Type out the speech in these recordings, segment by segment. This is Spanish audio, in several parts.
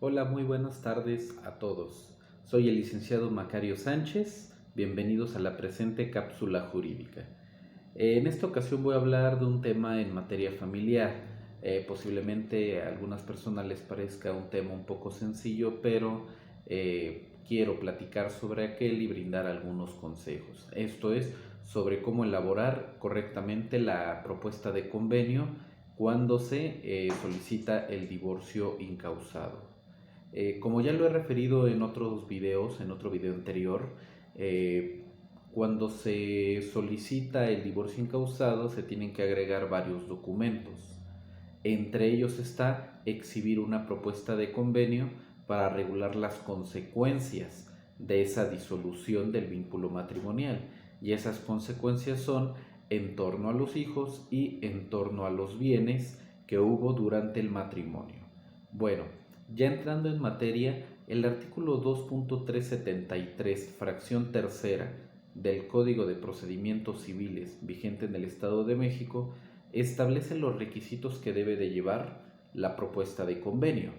Hola, muy buenas tardes a todos. Soy el licenciado Macario Sánchez. Bienvenidos a la presente cápsula jurídica. En esta ocasión voy a hablar de un tema en materia familiar. Posiblemente a algunas personas les parezca un tema un poco sencillo, pero quiero platicar sobre aquel y brindar algunos consejos. Esto es sobre cómo elaborar correctamente la propuesta de convenio cuando se solicita el divorcio incausado. Como ya lo he referido en otros videos, en otro video anterior, eh, cuando se solicita el divorcio incausado se tienen que agregar varios documentos. Entre ellos está exhibir una propuesta de convenio para regular las consecuencias de esa disolución del vínculo matrimonial. Y esas consecuencias son en torno a los hijos y en torno a los bienes que hubo durante el matrimonio. Bueno, ya entrando en materia, el artículo 2.373, fracción tercera del Código de Procedimientos Civiles vigente en el Estado de México establece los requisitos que debe de llevar la propuesta de convenio.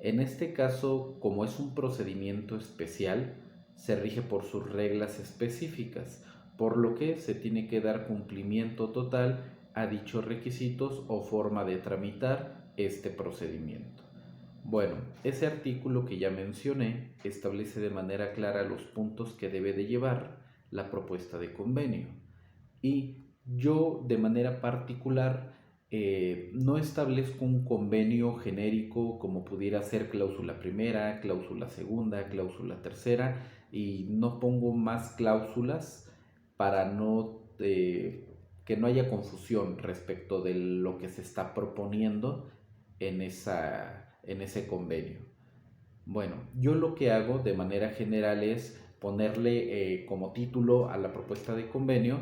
En este caso, como es un procedimiento especial, se rige por sus reglas específicas, por lo que se tiene que dar cumplimiento total a dichos requisitos o forma de tramitar este procedimiento. Bueno, ese artículo que ya mencioné establece de manera clara los puntos que debe de llevar la propuesta de convenio. Y yo de manera particular no establezco un convenio genérico como pudiera ser cláusula primera, cláusula segunda, cláusula tercera, y no pongo más cláusulas para que no haya confusión respecto de lo que se está proponiendo en ese convenio. Bueno, yo lo que hago de manera general es ponerle como título a la propuesta de convenio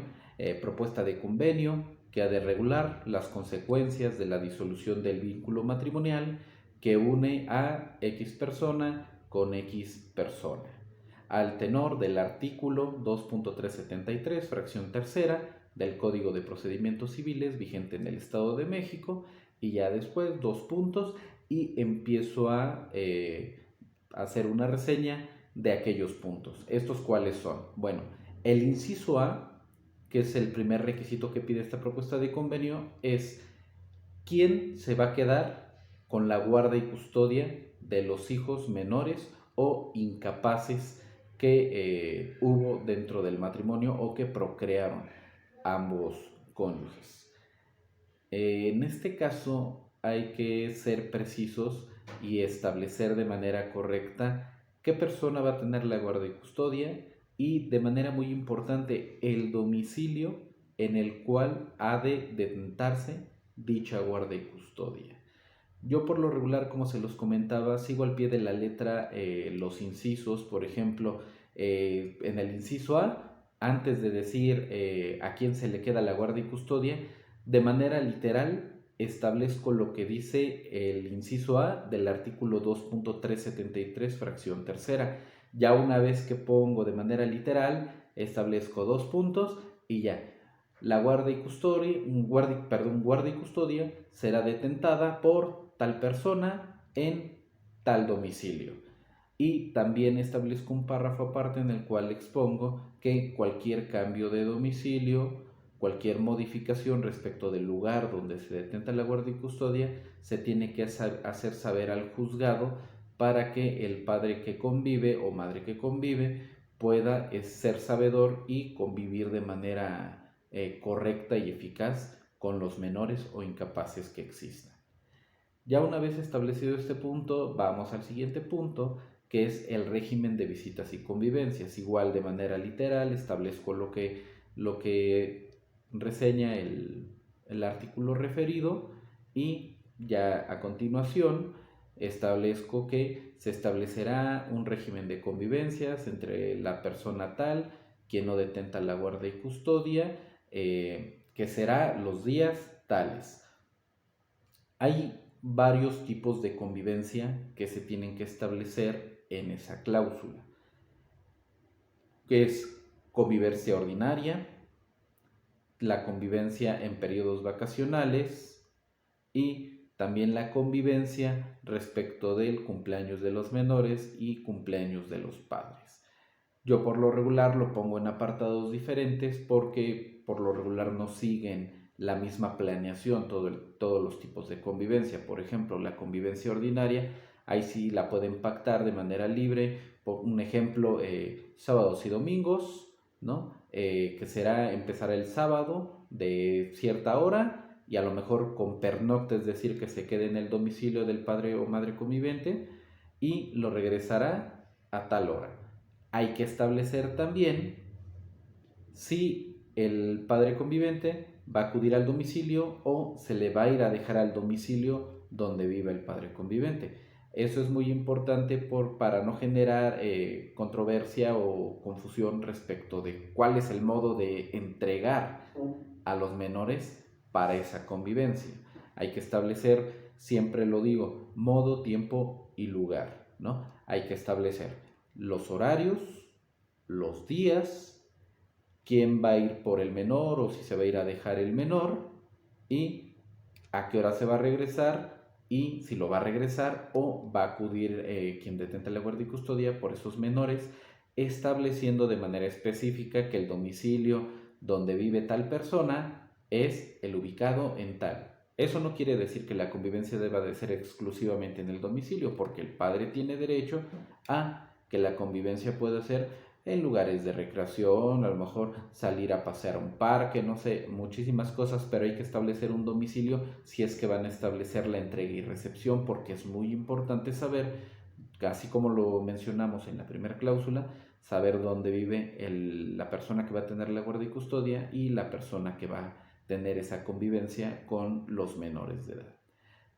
que ha de regular las consecuencias de la disolución del vínculo matrimonial que une a X persona con X persona. Al tenor del artículo 2.373, fracción tercera del Código de Procedimientos Civiles vigente en el Estado de México, y ya después dos puntos y empiezo a hacer una reseña de aquellos puntos. ¿Estos cuáles son? Bueno, el inciso A, que es el primer requisito que pide esta propuesta de convenio, es quién se va a quedar con la guarda y custodia de los hijos menores o incapaces que hubo dentro del matrimonio o que procrearon ambos cónyuges. En este caso hay que ser precisos y establecer de manera correcta qué persona va a tener la guardia y custodia y, de manera muy importante, el domicilio en el cual ha de detentarse dicha guardia y custodia. Yo por lo regular, como se los comentaba, sigo al pie de la letra los incisos. Por ejemplo, en el inciso A, antes de decir a quién se le queda la guardia y custodia, de manera literal establezco lo que dice el inciso A del artículo 2.373, fracción tercera. Ya una vez que pongo de manera literal, establezco dos puntos y ya. La guardia y custodia, guardia y custodia será detentada por tal persona en tal domicilio. Y también establezco un párrafo aparte en el cual expongo que cualquier cambio de domicilio, cualquier modificación respecto del lugar donde se detenta la guardia y custodia, se tiene que hacer saber al juzgado para que el padre que convive o madre que convive pueda ser sabedor y convivir de manera correcta y eficaz con los menores o incapaces que existan. Ya una vez establecido este punto, vamos al siguiente punto, que es el régimen de visitas y convivencias. Igual, de manera literal, establezco lo que reseña el artículo referido, y ya a continuación establezco que se establecerá un régimen de convivencias entre la persona tal, quien no detenta la guardia y custodia, que será los días tales. Hay varios tipos de convivencia que se tienen que establecer en esa cláusula, que es convivencia ordinaria, la convivencia en periodos vacacionales y también la convivencia respecto del cumpleaños de los menores y cumpleaños de los padres. Yo por lo regular lo pongo en apartados diferentes porque por lo regular no siguen la misma planeación todos los tipos de convivencia. Por ejemplo, la convivencia ordinaria, ahí sí la pueden pactar de manera libre. Por un ejemplo, sábados y domingos, ¿no? Que será empezar el sábado de cierta hora y a lo mejor con pernocte, es decir, que se quede en el domicilio del padre o madre convivente y lo regresará a tal hora. Hay que establecer también si el padre convivente va a acudir al domicilio o se le va a ir a dejar al domicilio donde vive el padre convivente. Eso es muy importante para no generar controversia o confusión respecto de cuál es el modo de entregar a los menores para esa convivencia. Hay que establecer, siempre lo digo, modo, tiempo y lugar, ¿no? Hay que establecer los horarios, los días, quién va a ir por el menor o si se va a ir a dejar el menor y a qué hora se va a regresar y si lo va a regresar o va a acudir quien detenta la guardia y custodia por esos menores, estableciendo de manera específica que el domicilio donde vive tal persona es el ubicado en tal. Eso no quiere decir que la convivencia deba de ser exclusivamente en el domicilio, porque el padre tiene derecho a que la convivencia pueda ser en lugares de recreación, a lo mejor salir a pasear a un parque, no sé, muchísimas cosas, pero hay que establecer un domicilio si es que van a establecer la entrega y recepción, porque es muy importante saber, casi como lo mencionamos en la primera cláusula, saber dónde vive la persona que va a tener la guardia y custodia y la persona que va a tener esa convivencia con los menores de edad.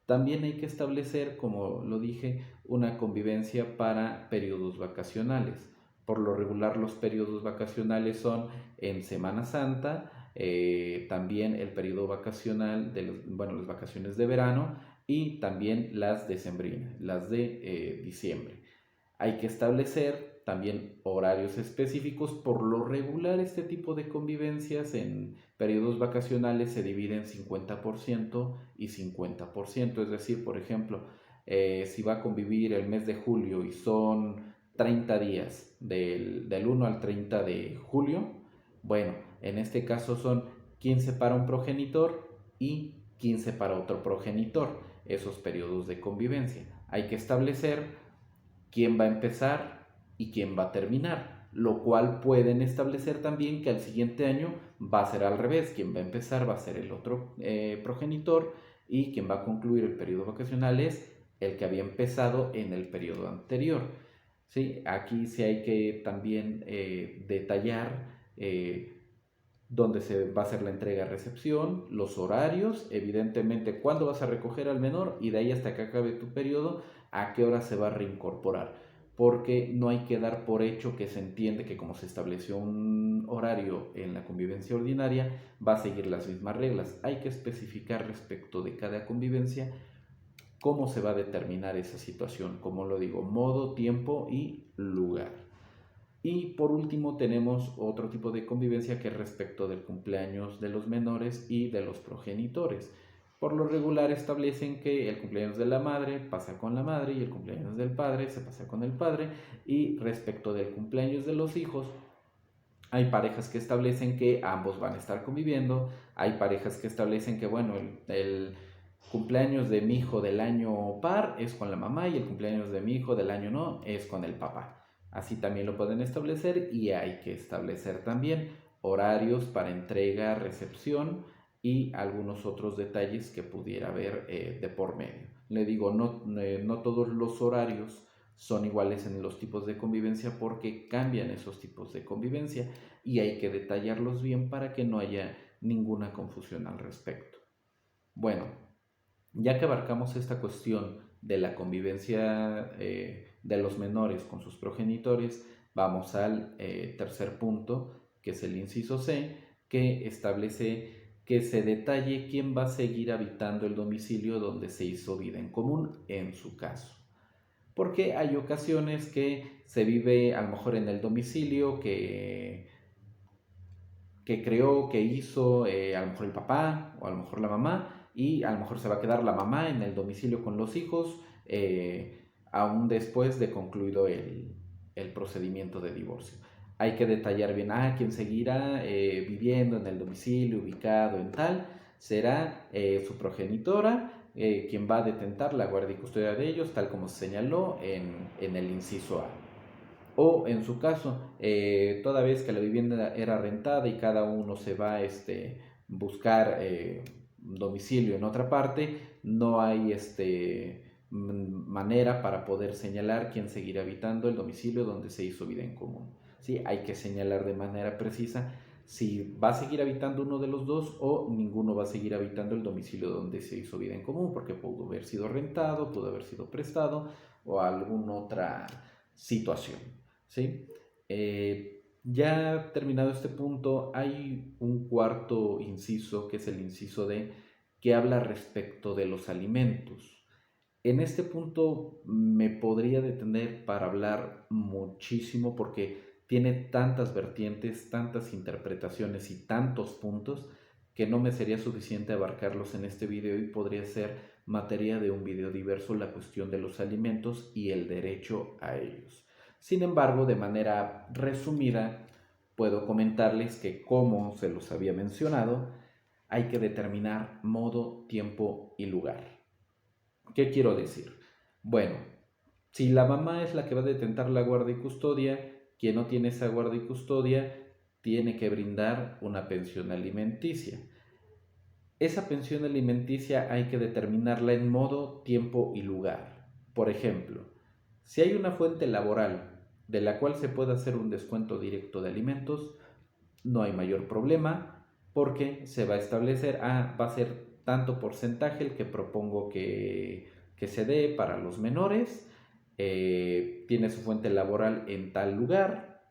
También hay que establecer, como lo dije, una convivencia para periodos vacacionales. Por lo regular los periodos vacacionales son en Semana Santa, también el periodo vacacional las vacaciones de verano y también las decembrinas, las de diciembre. Hay que establecer también horarios específicos. Por lo regular este tipo de convivencias en periodos vacacionales se divide en 50% y 50%. Es decir, por ejemplo, si va a convivir el mes de julio y son 30 días del 1 al 30 de julio, bueno, en este caso son 15 para un progenitor y 15 para otro progenitor, esos periodos de convivencia. Hay que establecer quién va a empezar y quién va a terminar, lo cual pueden establecer también que al siguiente año va a ser al revés, quien va a empezar va a ser el otro progenitor y quien va a concluir el periodo vacacional es el que había empezado en el periodo anterior. ¿Sí? Aquí sí hay que también detallar dónde se va a hacer la entrega-recepción, los horarios, evidentemente cuándo vas a recoger al menor y de ahí hasta que acabe tu periodo, a qué hora se va a reincorporar, porque no hay que dar por hecho que se entiende que como se estableció un horario en la convivencia ordinaria, va a seguir las mismas reglas. Hay que especificar respecto de cada convivencia cómo se va a determinar esa situación, como lo digo, modo, tiempo y lugar. Y por último tenemos otro tipo de convivencia que es respecto del cumpleaños de los menores y de los progenitores. Por lo regular establecen que el cumpleaños de la madre pasa con la madre y el cumpleaños del padre se pasa con el padre. Y respecto del cumpleaños de los hijos, hay parejas que establecen que ambos van a estar conviviendo. Hay parejas que establecen que, bueno, el cumpleaños de mi hijo del año par es con la mamá y el cumpleaños de mi hijo del año no es con el papá. Así también lo pueden establecer y hay que establecer también horarios para entrega, recepción y algunos otros detalles que pudiera haber de por medio. Le digo, no todos los horarios son iguales en los tipos de convivencia porque cambian esos tipos de convivencia y hay que detallarlos bien para que no haya ninguna confusión al respecto. Bueno, ya que abarcamos esta cuestión de la convivencia de los menores con sus progenitores, vamos al tercer punto, que es el inciso C, que establece que se detalle quién va a seguir habitando el domicilio donde se hizo vida en común en su caso. Porque hay ocasiones que se vive a lo mejor en el domicilio que creó, que hizo a lo mejor el papá o a lo mejor la mamá, y a lo mejor se va a quedar la mamá en el domicilio con los hijos, aún después de concluido el procedimiento de divorcio. Hay que detallar bien, quién seguirá viviendo en el domicilio, ubicado en tal, será su progenitora, quien va a detentar la guardia y custodia de ellos, tal como se señaló en el inciso A. O en su caso, toda vez que la vivienda era rentada y cada uno se va a buscar domicilio en otra parte, no hay manera para poder señalar quién seguirá habitando el domicilio donde se hizo vida en común. ¿Sí? Hay que señalar de manera precisa si va a seguir habitando uno de los dos o ninguno va a seguir habitando el domicilio donde se hizo vida en común, porque pudo haber sido rentado, pudo haber sido prestado o alguna otra situación. ¿Sí? Ya terminado este punto, hay un cuarto inciso, que es el inciso D, que habla respecto de los alimentos. En este punto me podría detener para hablar muchísimo porque tiene tantas vertientes, tantas interpretaciones y tantos puntos que no me sería suficiente abarcarlos en este video y podría ser materia de un video diverso la cuestión de los alimentos y el derecho a ellos. Sin embargo, de manera resumida, puedo comentarles que, como se los había mencionado, hay que determinar modo, tiempo y lugar. ¿Qué quiero decir? Bueno, si la mamá es la que va a detentar la guardia y custodia, quien no tiene esa guardia y custodia tiene que brindar una pensión alimenticia. Esa pensión alimenticia hay que determinarla en modo, tiempo y lugar. Por ejemplo, si hay una fuente laboral de la cual se puede hacer un descuento directo de alimentos, no hay mayor problema porque se va a establecer, va a ser tanto porcentaje el que propongo que se dé para los menores, tiene su fuente laboral en tal lugar,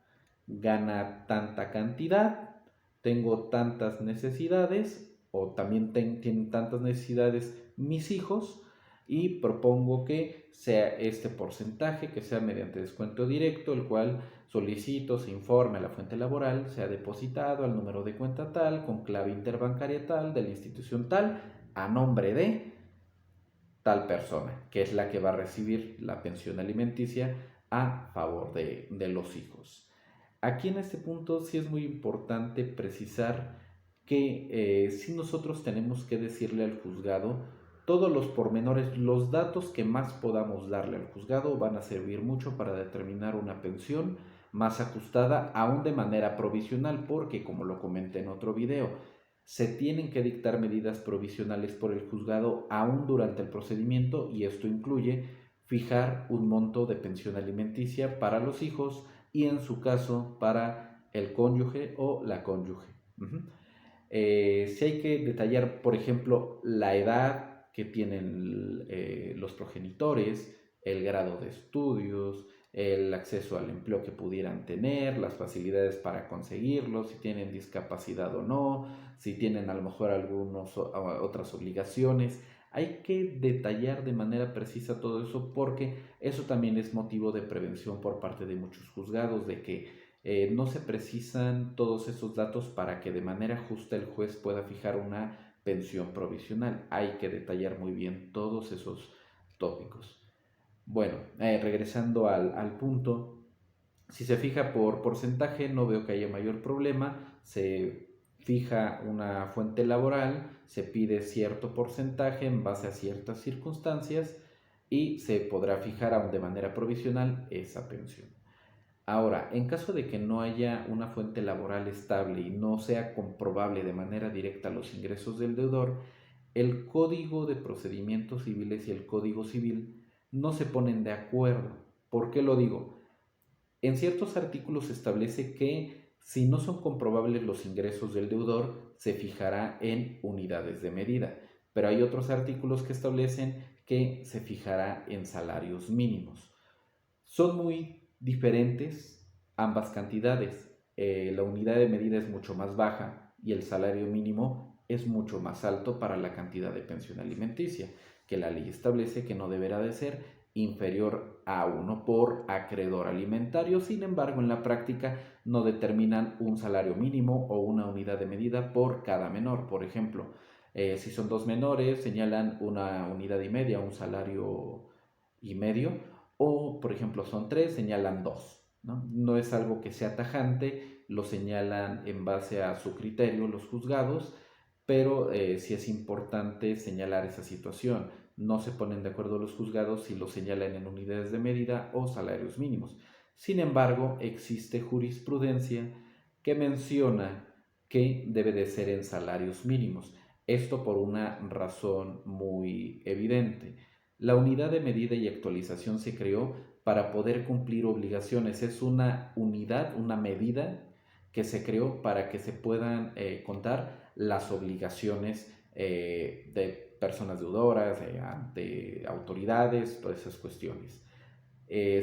gana tanta cantidad, tengo tantas necesidades o también tienen tantas necesidades mis hijos y propongo que sea este porcentaje, que sea mediante descuento directo, el cual solicito se informe a la fuente laboral, sea depositado al número de cuenta tal, con clave interbancaria tal, de la institución tal, a nombre de tal persona, que es la que va a recibir la pensión alimenticia a favor de los hijos. Aquí en este punto sí es muy importante precisar que si nosotros tenemos que decirle al juzgado todos los pormenores, los datos que más podamos darle al juzgado van a servir mucho para determinar una pensión más ajustada, aún de manera provisional, porque como lo comenté en otro video, se tienen que dictar medidas provisionales por el juzgado aún durante el procedimiento y esto incluye fijar un monto de pensión alimenticia para los hijos y en su caso para el cónyuge o la cónyuge. Si hay que detallar, por ejemplo, la edad que tienen los progenitores, el grado de estudios, el acceso al empleo que pudieran tener, las facilidades para conseguirlo, si tienen discapacidad o no, si tienen a lo mejor algunas otras obligaciones. Hay que detallar de manera precisa todo eso porque eso también es motivo de prevención por parte de muchos juzgados, de que no se precisan todos esos datos para que de manera justa el juez pueda fijar una pensión provisional. Hay que detallar muy bien todos esos tópicos. Bueno, regresando al punto, si se fija por porcentaje no veo que haya mayor problema, se fija una fuente laboral, se pide cierto porcentaje en base a ciertas circunstancias y se podrá fijar aún de manera provisional esa pensión. Ahora, en caso de que no haya una fuente laboral estable y no sea comprobable de manera directa los ingresos del deudor, el Código de Procedimientos Civiles y el Código Civil no se ponen de acuerdo. ¿Por qué lo digo? En ciertos artículos se establece que si no son comprobables los ingresos del deudor, se fijará en unidades de medida, pero hay otros artículos que establecen que se fijará en salarios mínimos. Son muy diferentes ambas cantidades. La unidad de medida es mucho más baja y el salario mínimo es mucho más alto para la cantidad de pensión alimenticia, que la ley establece que no deberá de ser inferior a 1 por acreedor alimentario. Sin embargo, en la práctica no determinan un salario mínimo o una unidad de medida por cada menor. Por ejemplo, Si son dos menores, señalan una unidad y media, un salario y medio, o por ejemplo son tres, señalan dos, ¿no? No es algo que sea tajante, lo señalan en base a su criterio los juzgados, pero sí es importante señalar esa situación. No se ponen de acuerdo los juzgados si lo señalan en unidades de medida o salarios mínimos. Sin embargo, existe jurisprudencia que menciona que debe de ser en salarios mínimos. Esto por una razón muy evidente. La unidad de medida y actualización se creó para poder cumplir obligaciones. Es una unidad, una medida que se creó para que se puedan contar las obligaciones de personas deudoras, ante autoridades, todas esas cuestiones.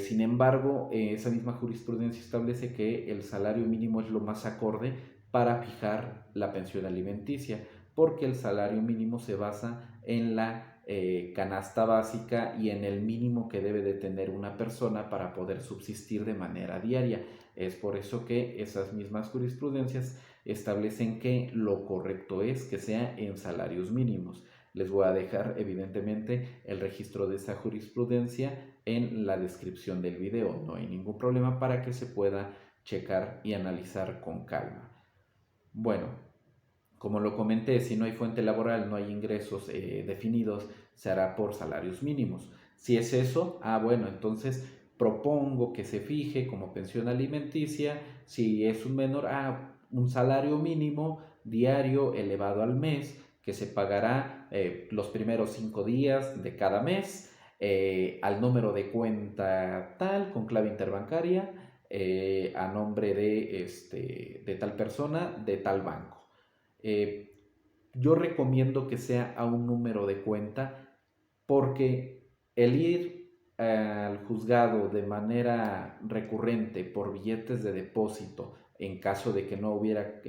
Sin embargo, esa misma jurisprudencia establece que el salario mínimo es lo más acorde para fijar la pensión alimenticia, porque el salario mínimo se basa en la canasta básica y en el mínimo que debe de tener una persona para poder subsistir de manera diaria. Es por eso que esas mismas jurisprudencias establecen que lo correcto es que sea en salarios mínimos. Les voy a dejar evidentemente el registro de esa jurisprudencia en la descripción del video. No hay ningún problema para que se pueda checar y analizar con calma. Bueno, como lo comenté, si no hay fuente laboral, no hay ingresos definidos, se hará por salarios mínimos. Si es eso, bueno, entonces propongo que se fije como pensión alimenticia, si es un menor, un salario mínimo diario elevado al mes, que se pagará los primeros 5 días de cada mes, al número de cuenta tal, con clave interbancaria, a nombre de tal persona, de tal banco. Eh, yo recomiendo que sea a un número de cuenta porque el ir al juzgado de manera recurrente por billetes de depósito en caso de que no hubiera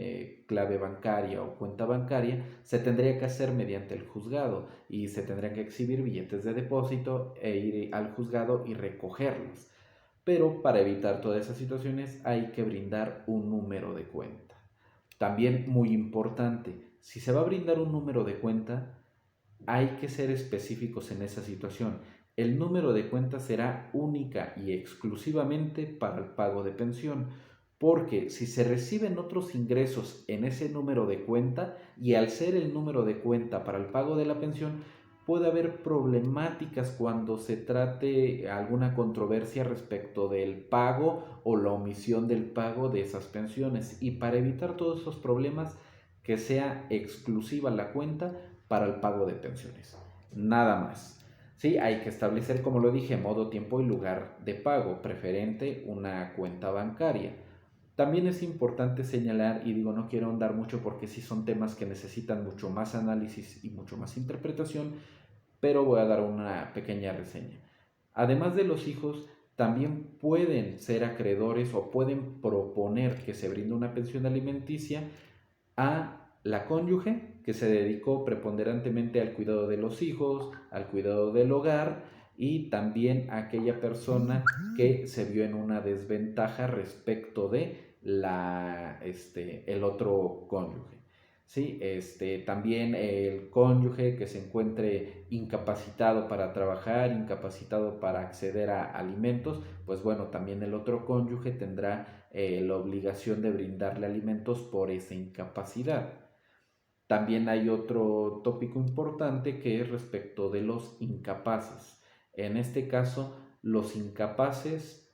clave bancaria o cuenta bancaria, se tendría que hacer mediante el juzgado y se tendrían que exhibir billetes de depósito e ir al juzgado y recogerlos. Pero para evitar todas esas situaciones hay que brindar un número de cuenta. También muy importante, si se va a brindar un número de cuenta, hay que ser específicos en esa situación. El número de cuenta será única y exclusivamente para el pago de pensión, porque si se reciben otros ingresos en ese número de cuenta y al ser el número de cuenta para el pago de la pensión, puede haber problemáticas cuando se trate alguna controversia respecto del pago o la omisión del pago de esas pensiones. Y para evitar todos esos problemas, que sea exclusiva la cuenta para el pago de pensiones. Nada más. Sí, hay que establecer, como lo dije, modo, tiempo y lugar de pago, preferente una cuenta bancaria. También es importante señalar, y digo, no quiero ahondar mucho porque sí son temas que necesitan mucho más análisis y mucho más interpretación, pero voy a dar una pequeña reseña. Además de los hijos, también pueden ser acreedores o pueden proponer que se brinde una pensión alimenticia a la cónyuge que se dedicó preponderantemente al cuidado de los hijos, al cuidado del hogar y también a aquella persona que se vio en una desventaja respecto de el otro cónyuge. ¿Sí? También el cónyuge que se encuentre incapacitado para trabajar, incapacitado para acceder a alimentos, pues bueno, también el otro cónyuge tendrá la obligación de brindarle alimentos por esa incapacidad. También hay otro tópico importante que es respecto de los incapaces. En este caso, los incapaces,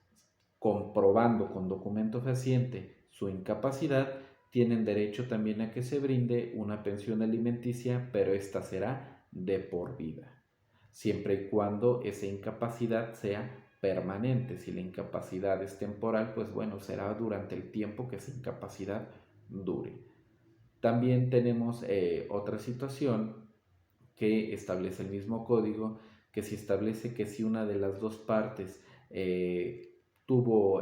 comprobando con documento fehaciente su incapacidad, tienen derecho también a que se brinde una pensión alimenticia, pero esta será de por vida, siempre y cuando esa incapacidad sea permanente. Si la incapacidad es temporal, pues bueno, será durante el tiempo que esa incapacidad dure. También tenemos otra situación que establece el mismo código, que si establece que si una de las dos partes tuvo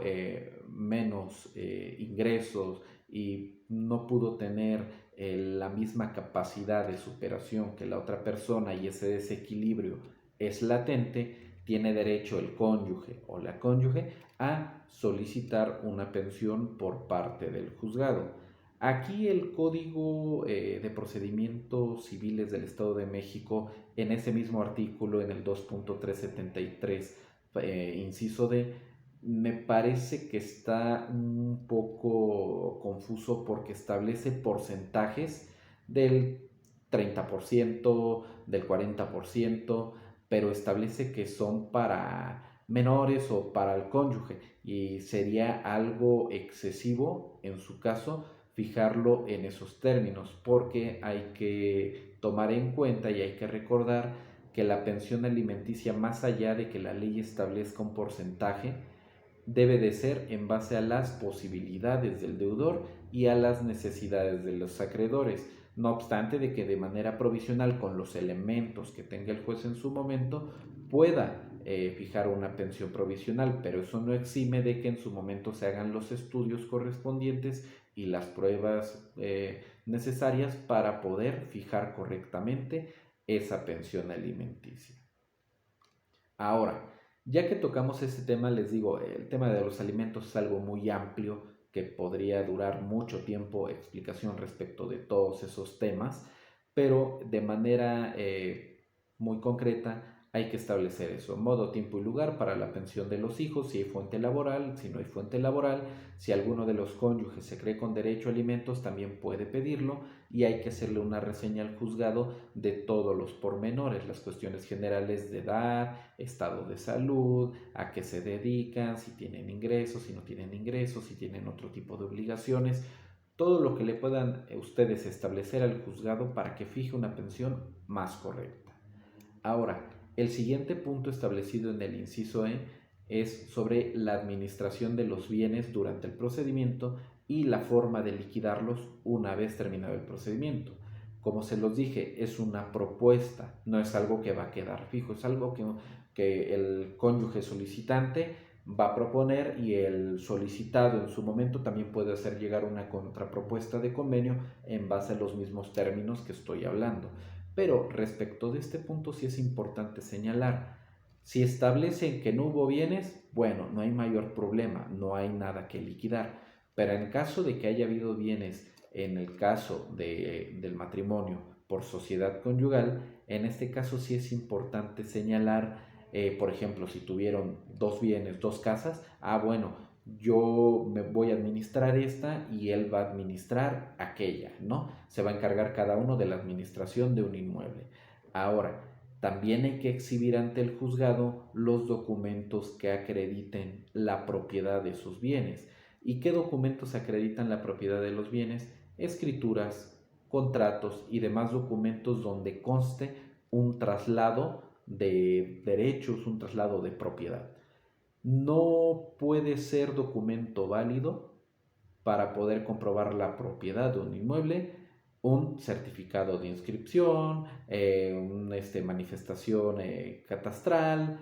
menos ingresos y no pudo tener la misma capacidad de superación que la otra persona y ese desequilibrio es latente, tiene derecho el cónyuge o la cónyuge a solicitar una pensión por parte del juzgado. Aquí el Código de Procedimientos Civiles del Estado de México, en ese mismo artículo, en el 2.373, inciso D, me parece que está un poco confuso porque establece porcentajes del 30%, del 40%, pero establece que son para menores o para el cónyuge y sería algo excesivo en su caso fijarlo en esos términos, porque hay que tomar en cuenta y hay que recordar que la pensión alimenticia, más allá de que la ley establezca un porcentaje, debe de ser en base a las posibilidades del deudor y a las necesidades de los acreedores, no obstante de que de manera provisional, con los elementos que tenga el juez en su momento, pueda fijar una pensión provisional, pero eso no exime de que en su momento se hagan los estudios correspondientes y las pruebas necesarias para poder fijar correctamente esa pensión alimenticia. Ahora, ya que tocamos ese tema, les digo, el tema de los alimentos es algo muy amplio que podría durar mucho tiempo explicación respecto de todos esos temas, pero de manera muy concreta hay que establecer eso, modo, tiempo y lugar para la pensión de los hijos, si hay fuente laboral, si no hay fuente laboral, si alguno de los cónyuges se cree con derecho a alimentos, también puede pedirlo y hay que hacerle una reseña al juzgado de todos los pormenores, las cuestiones generales de edad, estado de salud, a qué se dedican, si tienen ingresos, si no tienen ingresos, si tienen otro tipo de obligaciones, todo lo que le puedan ustedes establecer al juzgado para que fije una pensión más correcta. Ahora, el siguiente punto establecido en el inciso E es sobre la administración de los bienes durante el procedimiento y la forma de liquidarlos una vez terminado el procedimiento. Como se los dije, es una propuesta, no es algo que va a quedar fijo, es algo que el cónyuge solicitante va a proponer y el solicitado en su momento también puede hacer llegar una contrapropuesta de convenio en base a los mismos términos que estoy hablando. Pero respecto de este punto sí es importante señalar, si establecen que no hubo bienes, bueno, no hay mayor problema, no hay nada que liquidar. Pero en caso de que haya habido bienes, en el caso del matrimonio por sociedad conyugal, en este caso sí es importante señalar, por ejemplo, si tuvieron dos bienes, dos casas, bueno, yo me voy a administrar esta y él va a administrar aquella, ¿no? Se va a encargar cada uno de la administración de un inmueble. Ahora, también hay que exhibir ante el juzgado los documentos que acrediten la propiedad de sus bienes. ¿Y qué documentos acreditan la propiedad de los bienes? Escrituras, contratos y demás documentos donde conste un traslado de derechos, un traslado de propiedad. No puede ser documento válido para poder comprobar la propiedad de un inmueble un certificado de inscripción, una manifestación catastral,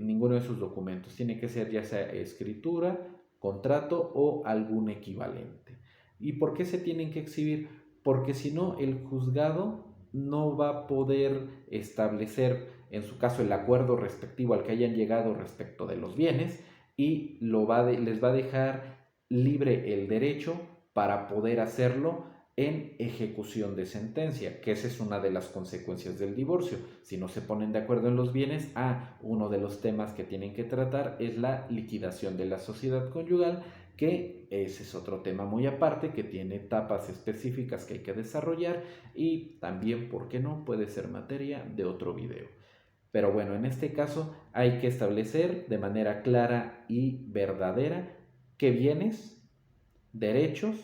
ninguno de esos documentos. Tiene que ser ya sea escritura, contrato o algún equivalente. ¿Y por qué se tienen que exhibir? Porque si no, el juzgado no va a poder establecer, en su caso, el acuerdo respectivo al que hayan llegado respecto de los bienes y les va a dejar libre el derecho para poder hacerlo en ejecución de sentencia, que esa es una de las consecuencias del divorcio. Si no se ponen de acuerdo en los bienes, uno de los temas que tienen que tratar es la liquidación de la sociedad conyugal, que ese es otro tema muy aparte, que tiene etapas específicas que hay que desarrollar y también, ¿por qué no?, puede ser materia de otro video. Pero bueno, en este caso hay que establecer de manera clara y verdadera qué bienes, derechos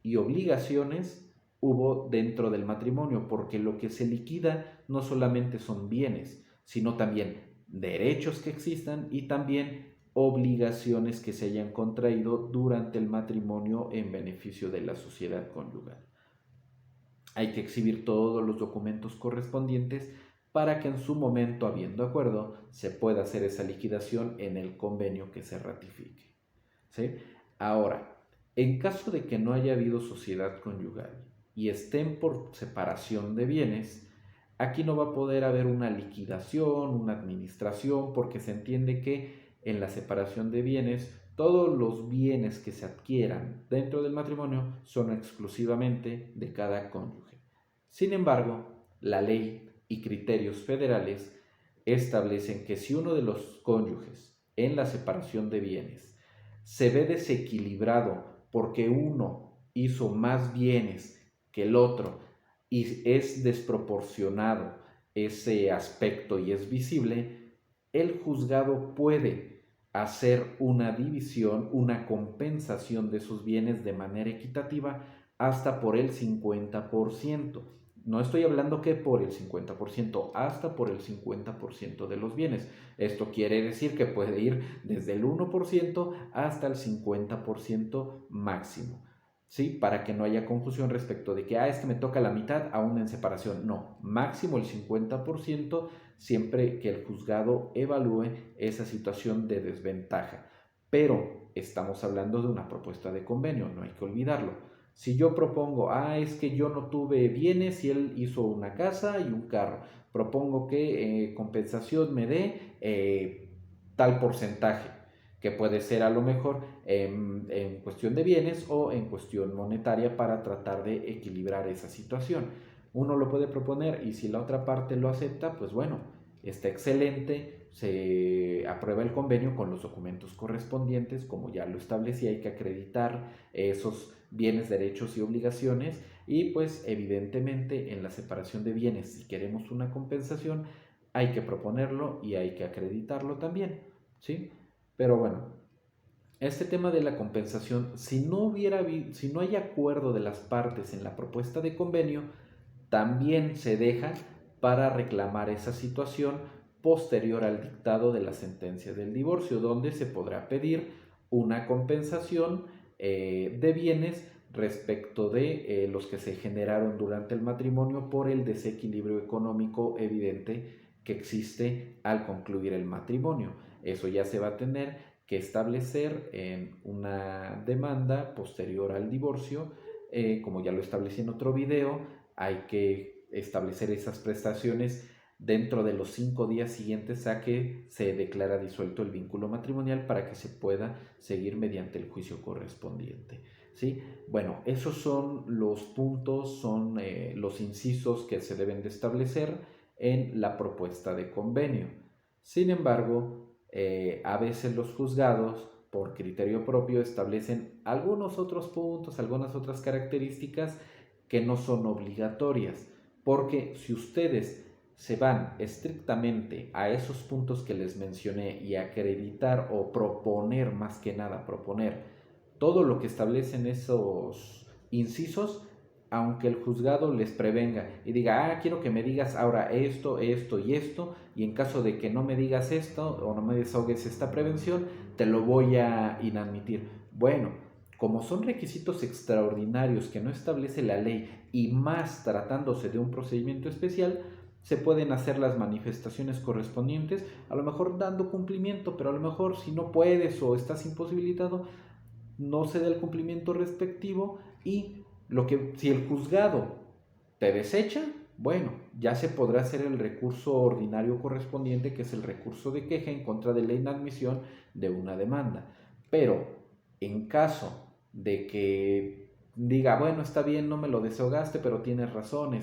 y obligaciones hubo dentro del matrimonio, porque lo que se liquida no solamente son bienes, sino también derechos que existan y también obligaciones que se hayan contraído durante el matrimonio en beneficio de la sociedad conyugal. Hay que exhibir todos los documentos correspondientes para que en su momento, habiendo acuerdo, se pueda hacer esa liquidación en el convenio que se ratifique. ¿Sí? Ahora, en caso de que no haya habido sociedad conyugal y estén por separación de bienes, aquí no va a poder haber una liquidación, una administración, porque se entiende que en la separación de bienes Todos los bienes que se adquieran dentro del matrimonio son exclusivamente de cada cónyuge. Sin embargo, la ley y criterios federales establecen que si uno de los cónyuges en la separación de bienes se ve desequilibrado porque uno hizo más bienes que el otro y es desproporcionado ese aspecto y es visible, el juzgado puede hacer una división, una compensación de sus bienes de manera equitativa hasta por el 50%. No estoy hablando que por el 50%, hasta por el 50% de los bienes. Esto quiere decir que puede ir desde el 1% hasta el 50% máximo. ¿Sí? Para que no haya confusión respecto de que, es que me toca la mitad aún en separación. No, máximo el 50% siempre que el juzgado evalúe esa situación de desventaja. Pero estamos hablando de una propuesta de convenio, no hay que olvidarlo. Si yo propongo, es que yo no tuve bienes y él hizo una casa y un carro, propongo que compensación me dé tal porcentaje, que puede ser a lo mejor en cuestión de bienes o en cuestión monetaria para tratar de equilibrar esa situación. Uno lo puede proponer y si la otra parte lo acepta, pues bueno, está excelente, se aprueba el convenio con los documentos correspondientes, como ya lo establecí, hay que acreditar esos bienes, derechos y obligaciones y pues evidentemente en la separación de bienes, si queremos una compensación, hay que proponerlo y hay que acreditarlo también, ¿sí? Pero bueno, este tema de la compensación, si no hay acuerdo de las partes en la propuesta de convenio, también se deja para reclamar esa situación posterior al dictado de la sentencia del divorcio, donde se podrá pedir una compensación de bienes respecto de los que se generaron durante el matrimonio por el desequilibrio económico evidente que existe al concluir el matrimonio. Eso ya se va a tener que establecer en una demanda posterior al divorcio, como ya lo establecí en otro video. Hay que establecer esas prestaciones dentro de los 5 días siguientes a que se declara disuelto el vínculo matrimonial para que se pueda seguir mediante el juicio correspondiente. ¿Sí? Bueno, esos son los puntos, son los incisos que se deben de establecer en la propuesta de convenio. Sin embargo, a veces los juzgados, por criterio propio, establecen algunos otros puntos, algunas otras características que no son obligatorias, porque si ustedes se van estrictamente a esos puntos que les mencioné y acreditar o proponer, más que nada proponer todo lo que establecen esos incisos, aunque el juzgado les prevenga y diga, quiero que me digas ahora esto, esto y esto, y en caso de que no me digas esto o no me desahogues esta prevención, te lo voy a inadmitir. Bueno, como son requisitos extraordinarios que no establece la ley y más tratándose de un procedimiento especial, se pueden hacer las manifestaciones correspondientes, a lo mejor dando cumplimiento, pero a lo mejor si no puedes o estás imposibilitado, no se da el cumplimiento respectivo y si el juzgado te desecha, bueno, ya se podrá hacer el recurso ordinario correspondiente, que es el recurso de queja en contra de la inadmisión de una demanda. Pero en caso de que diga, bueno, está bien, no me lo desahogaste, pero tienes razón,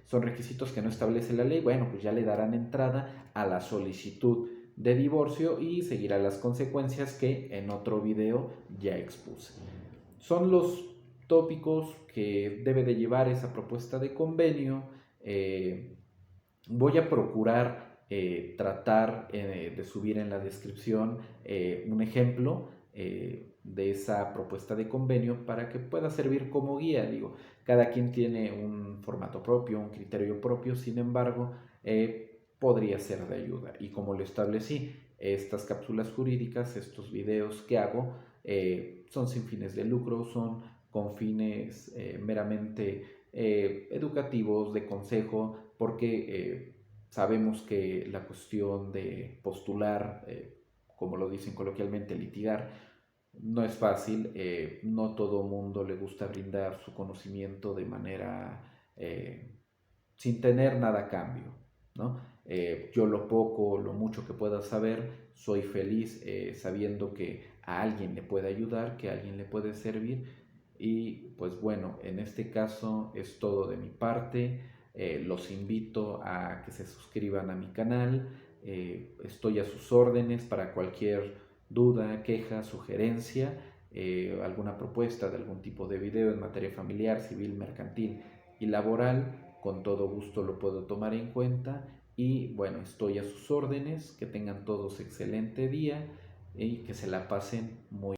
son requisitos que no establece la ley, bueno, pues ya le darán entrada a la solicitud de divorcio y seguirá las consecuencias que en otro video ya expuse. Son los tópicos que debe de llevar esa propuesta de convenio. Voy a procurar tratar de subir en la descripción un ejemplo de esa propuesta de convenio para que pueda servir como guía. Digo, cada quien tiene un formato propio, un criterio propio, sin embargo, podría ser de ayuda. Y como lo establecí, estas cápsulas jurídicas, estos videos que hago, son sin fines de lucro, son con fines meramente educativos, de consejo, porque sabemos que la cuestión de postular, como lo dicen coloquialmente, litigar, no es fácil. No todo mundo le gusta brindar su conocimiento de manera sin tener nada a cambio, ¿no? Yo lo poco, lo mucho que pueda saber soy feliz sabiendo que a alguien le puede ayudar, que a alguien le puede servir. Y pues bueno, en este caso es todo de mi parte. Los invito a que se suscriban a mi canal. Estoy a sus órdenes para cualquier duda, queja, sugerencia, alguna propuesta de algún tipo de video en materia familiar, civil, mercantil y laboral. Con todo gusto lo puedo tomar en cuenta. Y bueno, estoy a sus órdenes. Que tengan todos excelente día y que se la pasen muy